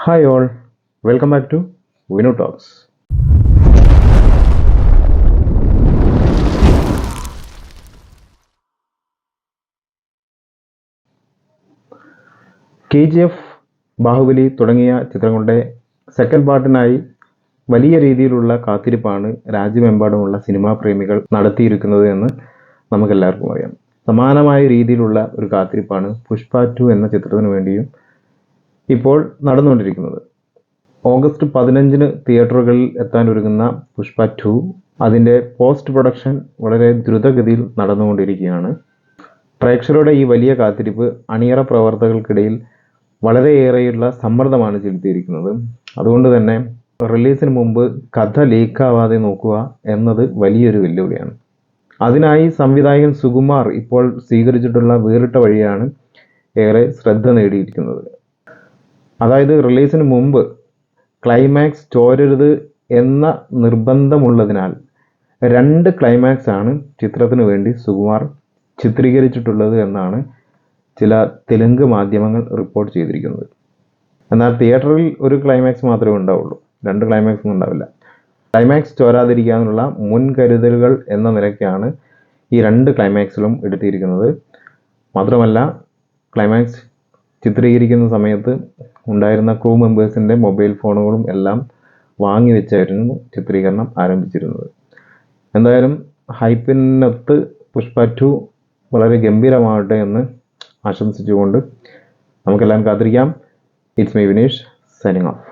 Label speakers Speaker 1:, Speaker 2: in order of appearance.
Speaker 1: Hi all, welcome back to Vinu Talks. KGF, Baahubali തുടങ്ങിയ ചിത്രങ്ങളുടെ second പാർട്ടിനായി വലിയ രീതിയിലുള്ള കാത്തിരിപ്പാണ് രാജ്യമെമ്പാടുമുള്ള സിനിമാ പ്രേമികൾ നടത്തിയിരിക്കുന്നത് എന്ന് നമുക്കെല്ലാവർക്കും അറിയാം. സമാനമായ രീതിയിലുള്ള ഒരു കാത്തിരിപ്പാണ് പുഷ്പ 2 എന്ന ചിത്രത്തിന് വേണ്ടിയും ഇപ്പോൾ നടന്നുകൊണ്ടിരിക്കുന്നത്. ഓഗസ്റ്റ് 15 തിയേറ്ററുകളിൽ എത്താനൊരുങ്ങുന്ന പുഷ്പ 2 അതിൻ്റെ പോസ്റ്റ് പ്രൊഡക്ഷൻ വളരെ ദ്രുതഗതിയിൽ നടന്നുകൊണ്ടിരിക്കുകയാണ്. പ്രേക്ഷകരുടെ ഈ വലിയ കാത്തിരിപ്പ് അണിയറ പ്രവർത്തകർക്കിടയിൽ വളരെയേറെയുള്ള സമ്മർദ്ദമാണ് ചെലുത്തിയിരിക്കുന്നത്. അതുകൊണ്ട് തന്നെ റിലീസിന് മുമ്പ് കഥ ലീക്കാവാതെ നോക്കുക എന്നത് വലിയൊരു വെല്ലുവിളിയാണ്. അതിനായി സംവിധായകൻ സുകുമാർ ഇപ്പോൾ സ്വീകരിച്ചിട്ടുള്ള വേറിട്ട വഴിയാണ് ഏറെ ശ്രദ്ധ നേടിയിരിക്കുന്നത്. അതായത് റിലീസിന് മുമ്പ് ക്ലൈമാക്സ് ചോരരുത് എന്ന നിർബന്ധമുള്ളതിനാൽ 2 ക്ലൈമാക്സ് ആണ് ചിത്രത്തിന് വേണ്ടി സുകുമാർ ചിത്രീകരിച്ചിട്ടുള്ളത് എന്നാണ് ചില തെലുങ്ക് മാധ്യമങ്ങൾ റിപ്പോർട്ട് ചെയ്തിരിക്കുന്നത്. എന്നാൽ തിയേറ്ററിൽ ഒരു ക്ലൈമാക്സ് മാത്രമേ ഉണ്ടാവുള്ളൂ, 2 ക്ലൈമാക്സ് ഒന്നും ഉണ്ടാവില്ല. ക്ലൈമാക്സ് ചോരാതിരിക്കാനുള്ള മുൻകരുതലുകൾ എന്ന നിലയ്ക്കാണ് ഈ 2 ക്ലൈമാക്സിലും എടുത്തിരിക്കുന്നത്. മാത്രമല്ല, ക്ലൈമാക്സ് ചിത്രീകരിക്കുന്ന സമയത്ത് ഉണ്ടായിരുന്ന ക്രൂ മെമ്പേഴ്സിൻ്റെ മൊബൈൽ ഫോണുകളും എല്ലാം വാങ്ങിവെച്ചായിരുന്നു ചിത്രീകരണം ആരംഭിച്ചിരുന്നത്. എന്തായാലും ഹൈപ്പിനൊത്ത് പുഷ്പ 2 വളരെ ഗംഭീരമാവട്ടെ എന്ന് ആശംസിച്ചുകൊണ്ട് നമുക്കെല്ലാം കാത്തിരിക്കാം. It's me Vineesh signing off.